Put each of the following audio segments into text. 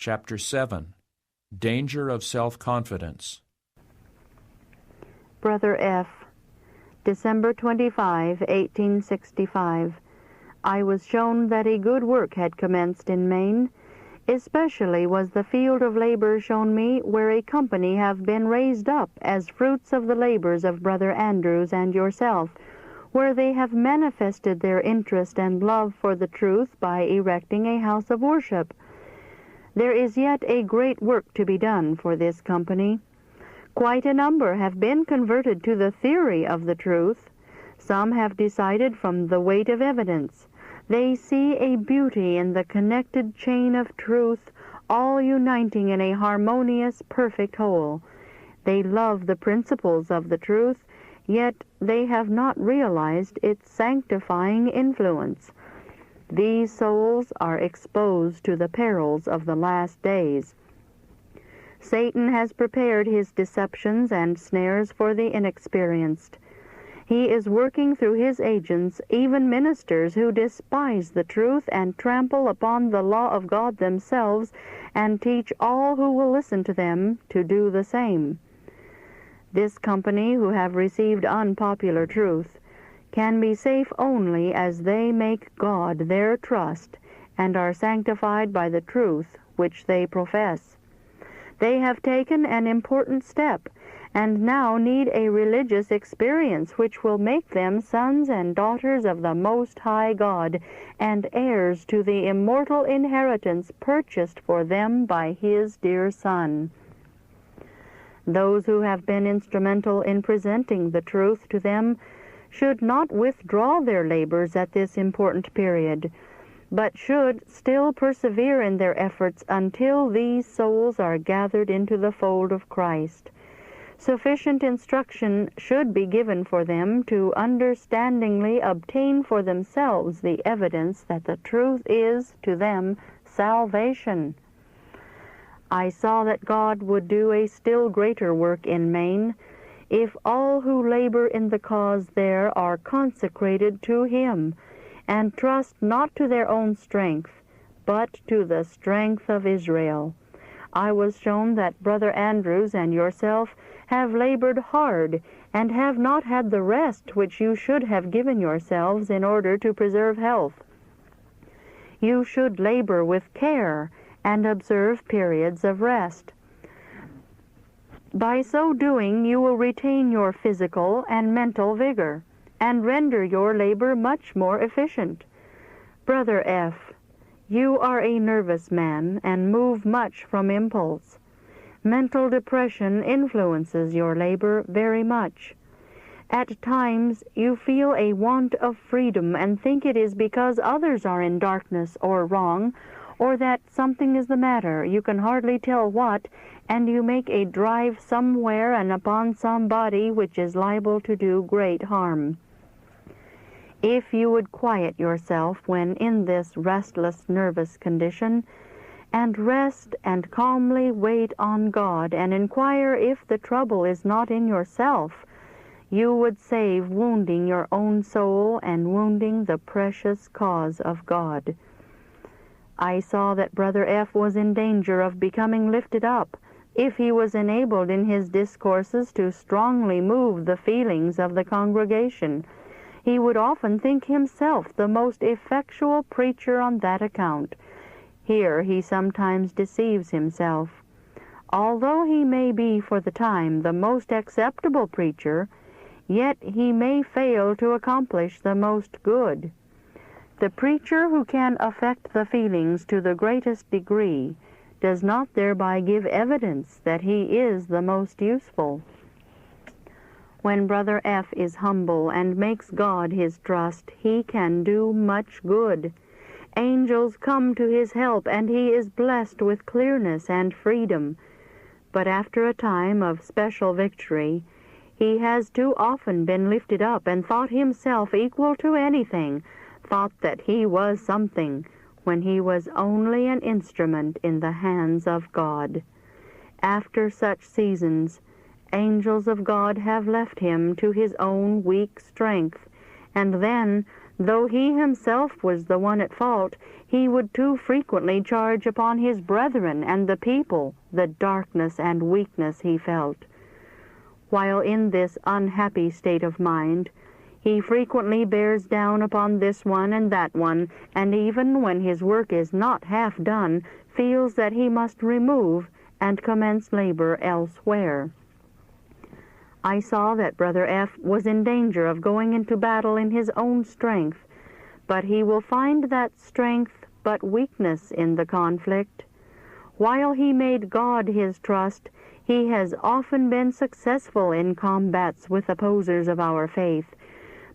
Chapter 7. Danger of Self-Confidence. Brother F., December 25, 1865. I was shown that a good work had commenced in Maine. Especially was the field of labor shown me where a company have been raised up as fruits of the labors of Brother Andrews and yourself, where they have manifested their interest and love for the truth by erecting a house of worship. There is yet a great work to be done for this company. Quite a number have been converted to the theory of the truth. Some have decided from the weight of evidence. They see a beauty in the connected chain of truth, all uniting in a harmonious, perfect whole. They love the principles of the truth, yet they have not realized its sanctifying influence. These souls are exposed to the perils of the last days. Satan has prepared his deceptions and snares for the inexperienced. He is working through his agents, even ministers who despise the truth and trample upon the law of God themselves, and teach all who will listen to them to do the same. This company, who have received unpopular truth, can be safe only as they make God their trust and are sanctified by the truth which they profess. They have taken an important step, and now need a religious experience which will make them sons and daughters of the Most High God, and heirs to the immortal inheritance purchased for them by His dear Son. Those who have been instrumental in presenting the truth to them should not withdraw their labors at this important period, but should still persevere in their efforts until these souls are gathered into the fold of Christ. Sufficient instruction should be given for them to understandingly obtain for themselves the evidence that the truth is, to them, salvation. I saw that God would do a still greater work in Maine if all who labor in the cause there are consecrated to Him, and trust not to their own strength, but to the strength of Israel. I was shown that Brother Andrews and yourself have labored hard, and have not had the rest which you should have given yourselves in order to preserve health. You should labor with care, and observe periods of rest. By so doing, you will retain your physical and mental vigor, and render your labor much more efficient. Brother F., you are a nervous man, and move much from impulse. Mental depression influences your labor very much. At times you feel a want of freedom, and think it is because others are in darkness or wrong, or that something is the matter, you can hardly tell what, and you make a drive somewhere and upon somebody which is liable to do great harm. If you would quiet yourself when in this restless, nervous condition, and rest and calmly wait on God, and inquire if the trouble is not in yourself, you would save wounding your own soul and wounding the precious cause of God. I saw that Brother F. was in danger of becoming lifted up, if he was enabled in his discourses to strongly move the feelings of the congregation. He would often think himself the most effectual preacher on that account. Here he sometimes deceives himself. Although he may be for the time the most acceptable preacher, yet he may fail to accomplish the most good. The preacher who can affect the feelings to the greatest degree does not thereby give evidence that he is the most useful. When Brother F. is humble and makes God his trust, he can do much good. Angels come to his help, and he is blessed with clearness and freedom. But after a time of special victory, he has too often been lifted up and thought himself equal to anything, thought that he was something, when he was only an instrument in the hands of God. After such seasons, angels of God have left him to his own weak strength, and then Though he himself was the one at fault, he would too frequently charge upon his brethren and the people the darkness and weakness he felt. While in this unhappy state of mind, he frequently bears down upon this one and that one, and even when his work is not half done, feels that he must remove and commence labor elsewhere. I saw that Brother F. was in danger of going into battle in his own strength, but he will find that strength but weakness in the conflict. While he made God his trust, he has often been successful in combats with opposers of our faith,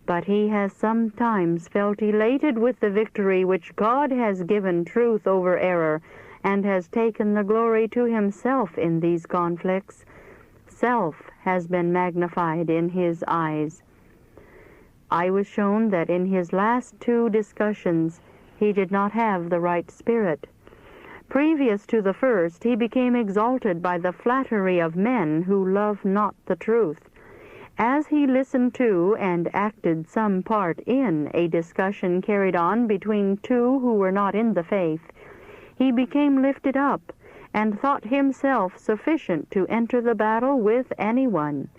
but he has sometimes felt elated with the victory which God has given truth over error, and has taken the glory to himself in these conflicts. Self has been magnified in his eyes. I was shown that in his last 2 discussions he did not have the right spirit. Previous to the first, he became exalted by the flattery of men who love not the truth. As he listened to and acted some part in a discussion carried on between 2 who were not in the faith, he became lifted up and thought himself sufficient to enter the battle with anyone.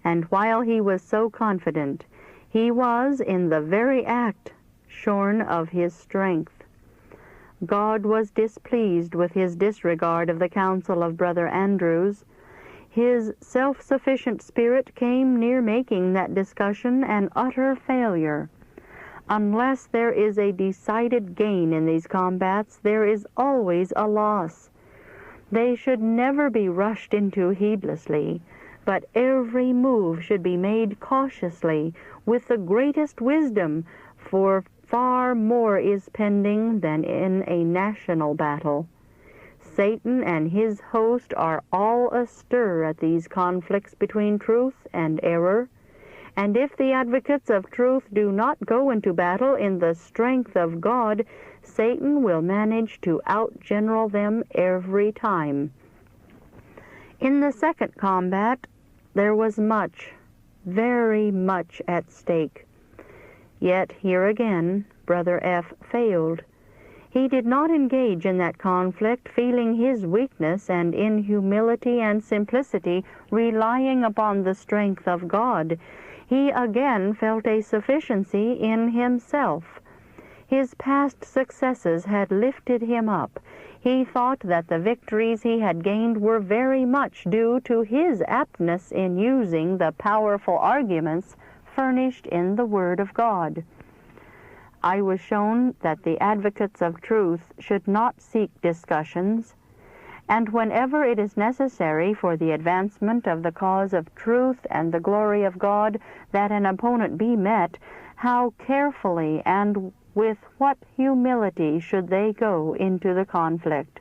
And while he was so confident, he was in the very act shorn of his strength. God was displeased with his disregard of the counsel of Brother Andrews. His self-sufficient spirit came near making that discussion an utter failure. Unless there is a decided gain in these combats, there is always a loss. They should never be rushed into heedlessly, but every move should be made cautiously, with the greatest wisdom, for far more is pending than in a national battle. Satan and his host are all astir at these conflicts between truth and error, and if the advocates of truth do not go into battle in the strength of God, Satan will manage to outgeneral them every time. In the second combat, there was much, very much at stake. Yet here again, Brother F. failed. He did not engage in that conflict feeling his weakness, and in humility and simplicity relying upon the strength of God. He again felt a sufficiency in himself. His past successes had lifted him up. He thought that the victories he had gained were very much due to his aptness in using the powerful arguments furnished in the Word of God. I was shown that the advocates of truth should not seek discussions, and whenever it is necessary for the advancement of the cause of truth and the glory of God that an opponent be met, how carefully and with what humility should they go into the conflict.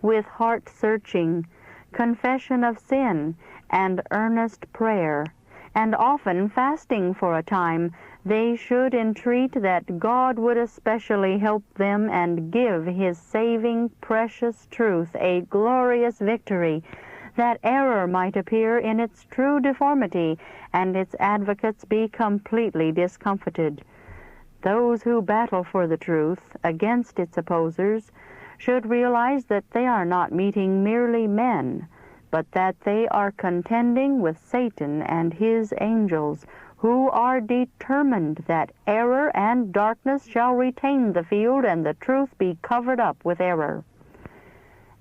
With heart-searching, confession of sin, and earnest prayer, and often fasting for a time, they should entreat that God would especially help them and give his saving, precious truth a glorious victory, that error might appear in its true deformity, and its advocates be completely discomfited. Those who battle for the truth against its opposers should realize that they are not meeting merely men, but that they are contending with Satan and his angels, who are determined that error and darkness shall retain the field and the truth be covered up with error.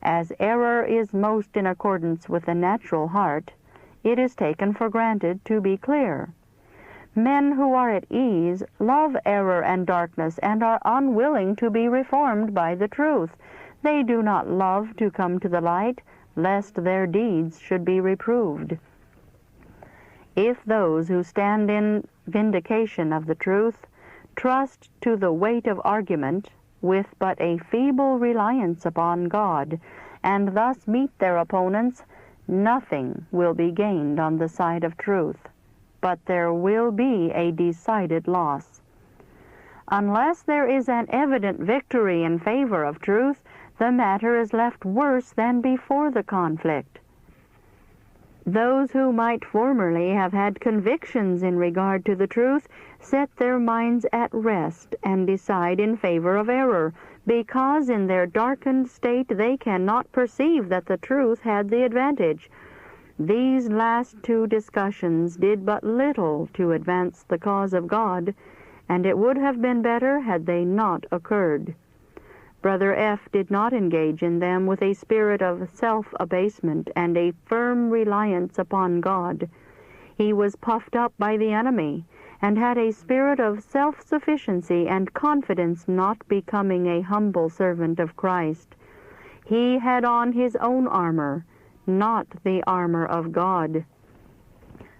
As error is most in accordance with the natural heart, it is taken for granted to be clear. Men who are at ease love error and darkness and are unwilling to be reformed by the truth. They do not love to come to the light, lest their deeds should be reproved. If those who stand in vindication of the truth trust to the weight of argument with but a feeble reliance upon God, and thus meet their opponents, nothing will be gained on the side of truth, but there will be a decided loss. Unless there is an evident victory in favor of truth, the matter is left worse than before the conflict. Those who might formerly have had convictions in regard to the truth set their minds at rest and decide in favor of error, because in their darkened state they cannot perceive that the truth had the advantage. These last two discussions did but little to advance the cause of God, and it would have been better had they not occurred. Brother F. did not engage in them with a spirit of self-abasement and a firm reliance upon God. He was puffed up by the enemy, and had a spirit of self-sufficiency and confidence, not becoming a humble servant of Christ. He had on his own armor, not the armor of God.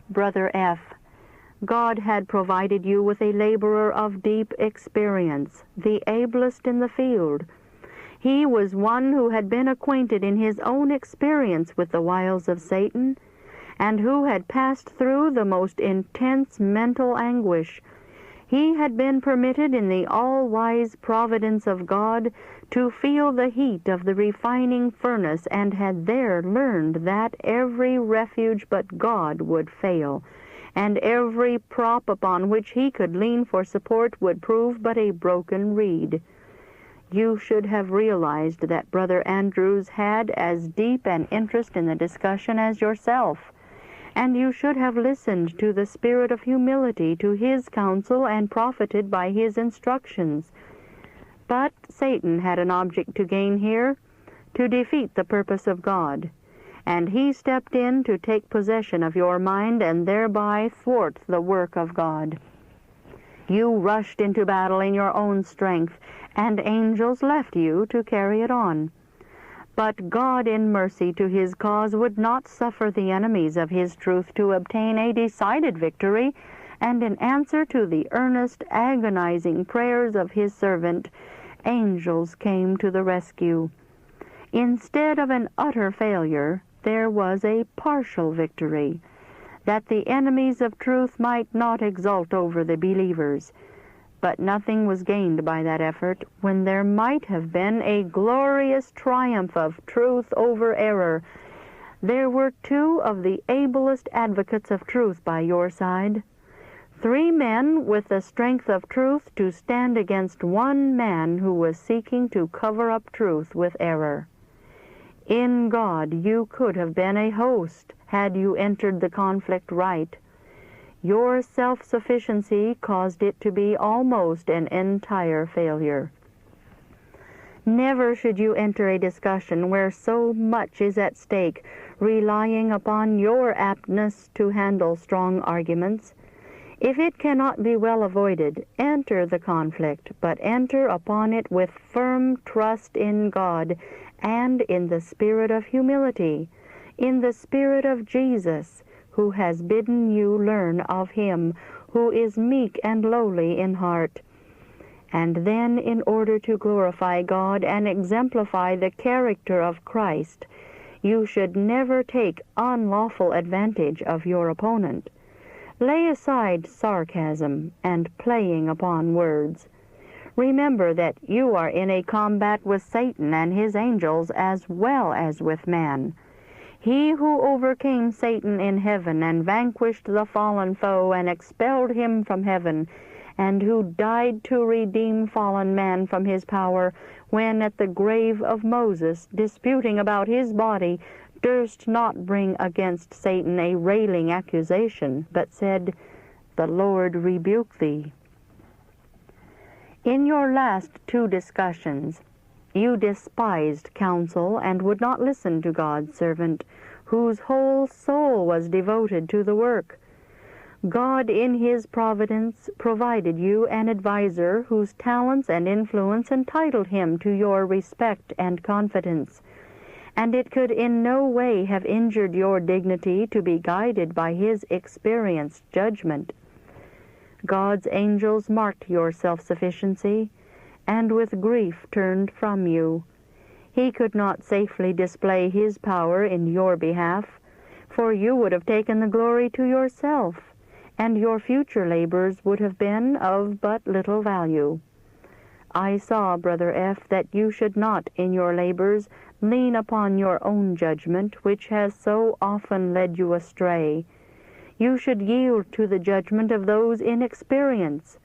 Brother F., God had provided you with a laborer of deep experience, the ablest in the field. He was one who had been acquainted in his own experience with the wiles of Satan, and who had passed through the most intense mental anguish. He had been permitted in the all-wise providence of God to feel the heat of the refining furnace, and had there learned that every refuge but God would fail, and every prop upon which he could lean for support would prove but a broken reed. You should have realized that Brother Andrews had as deep an interest in the discussion as yourself, and you should have listened to the spirit of humility to his counsel and profited by his instructions. But Satan had an object to gain here, to defeat the purpose of God, and he stepped in to take possession of your mind and thereby thwart the work of God. You rushed into battle in your own strength, and angels left you to carry it on. But God, in mercy to his cause, would not suffer the enemies of his truth to obtain a decided victory, and in answer to the earnest, agonizing prayers of his servant, angels came to the rescue. Instead of an utter failure, there was a partial victory, that the enemies of truth might not exult over the believers. But nothing was gained by that effort, when there might have been a glorious triumph of truth over error. There were two of the ablest advocates of truth by your side, 3 men with the strength of truth to stand against one man who was seeking to cover up truth with error. In God you could have been a host, had you entered the conflict right. Your self-sufficiency caused it to be almost an entire failure. Never should you enter a discussion where so much is at stake, relying upon your aptness to handle strong arguments. If it cannot be well avoided, enter the conflict, but enter upon it with firm trust in God and in the spirit of humility, in the spirit of Jesus, who has bidden you learn of him, who is meek and lowly in heart. And then, in order to glorify God and exemplify the character of Christ, you should never take unlawful advantage of your opponent. Lay aside sarcasm and playing upon words. Remember that you are in a combat with Satan and his angels as well as with man. He who overcame Satan in heaven and vanquished the fallen foe and expelled him from heaven, and who died to redeem fallen man from his power, when at the grave of Moses, disputing about his body, durst not bring against Satan a railing accusation, but said, "The Lord rebuke thee." In your last 2 discussions, you despised counsel and would not listen to God's servant, whose whole soul was devoted to the work. God, in his providence, provided you an adviser whose talents and influence entitled him to your respect and confidence, and it could in no way have injured your dignity to be guided by his experienced judgment. God's angels marked your self-sufficiency, and with grief turned from you. He could not safely display his power in your behalf, for you would have taken the glory to yourself, and your future labors would have been of but little value. I saw, Brother F., that you should not, in your labors, lean upon your own judgment, which has so often led you astray. You should yield to the judgment of those in experience.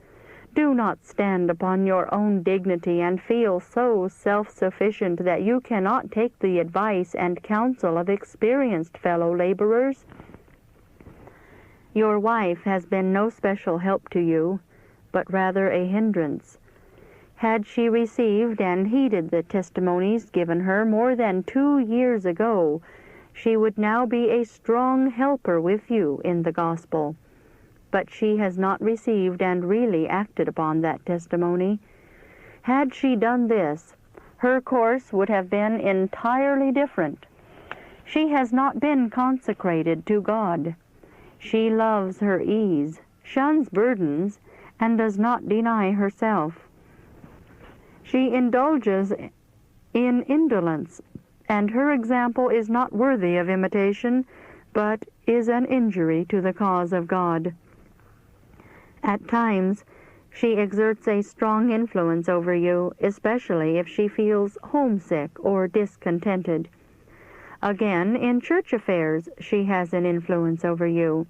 Do not stand upon your own dignity and feel so self-sufficient that you cannot take the advice and counsel of experienced fellow laborers. Your wife has been no special help to you, but rather a hindrance. Had she received and heeded the testimonies given her more than 2 years ago, she would now be a strong helper with you in the gospel. But she has not received and really acted upon that testimony. Had she done this, her course would have been entirely different. She has not been consecrated to God. She loves her ease, shuns burdens, and does not deny herself. She indulges in indolence, and her example is not worthy of imitation, but is an injury to the cause of God. At times, she exerts a strong influence over you, especially if she feels homesick or discontented. Again, in church affairs, she has an influence over you.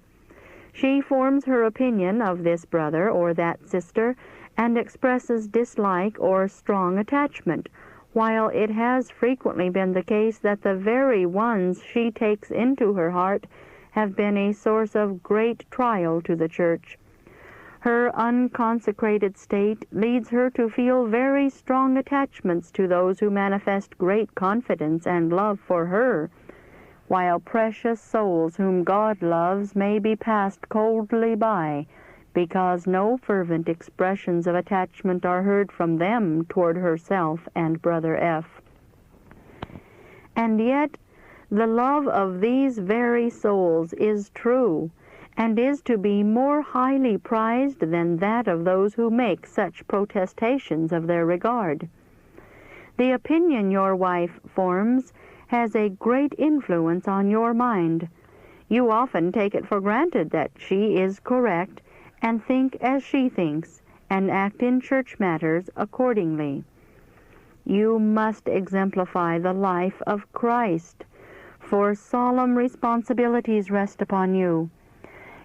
She forms her opinion of this brother or that sister and expresses dislike or strong attachment, while it has frequently been the case that the very ones she takes into her heart have been a source of great trial to the church. Her unconsecrated state leads her to feel very strong attachments to those who manifest great confidence and love for her, while precious souls whom God loves may be passed coldly by, because no fervent expressions of attachment are heard from them toward herself and Brother F. And yet, the love of these very souls is true, and is to be more highly prized than that of those who make such protestations of their regard. The opinion your wife forms has a great influence on your mind. You often take it for granted that she is correct, and think as she thinks, and act in church matters accordingly. You must exemplify the life of Christ, for solemn responsibilities rest upon you.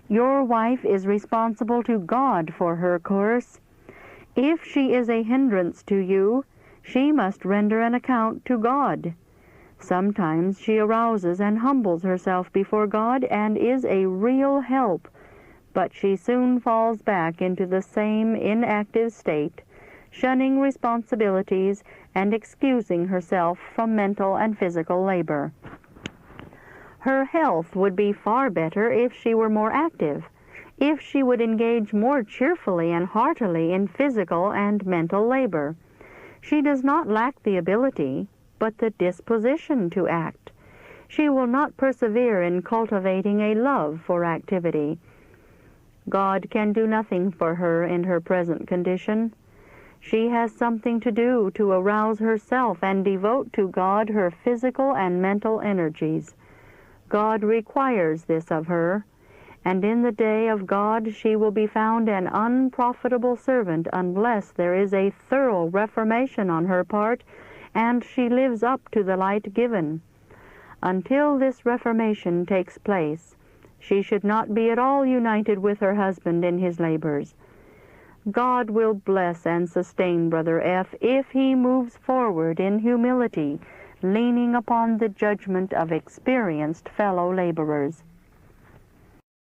Your wife is responsible to God for her course. If she is a hindrance to you, she must render an account to God. Sometimes she arouses and humbles herself before God and is a real help, but she soon falls back into the same inactive state, shunning responsibilities and excusing herself from mental and physical labor. Her health would be far better if she were more active, if she would engage more cheerfully and heartily in physical and mental labor. She does not lack the ability, but the disposition to act. She will not persevere in cultivating a love for activity. God can do nothing for her in her present condition. She has something to do to arouse herself and devote to God her physical and mental energies. God requires this of her, and in the day of God she will be found an unprofitable servant unless there is a thorough reformation on her part and she lives up to the light given. Until this reformation takes place, she should not be at all united with her husband in his labors. God will bless and sustain Brother F. if he moves forward in humility, leaning upon the judgment of experienced fellow laborers.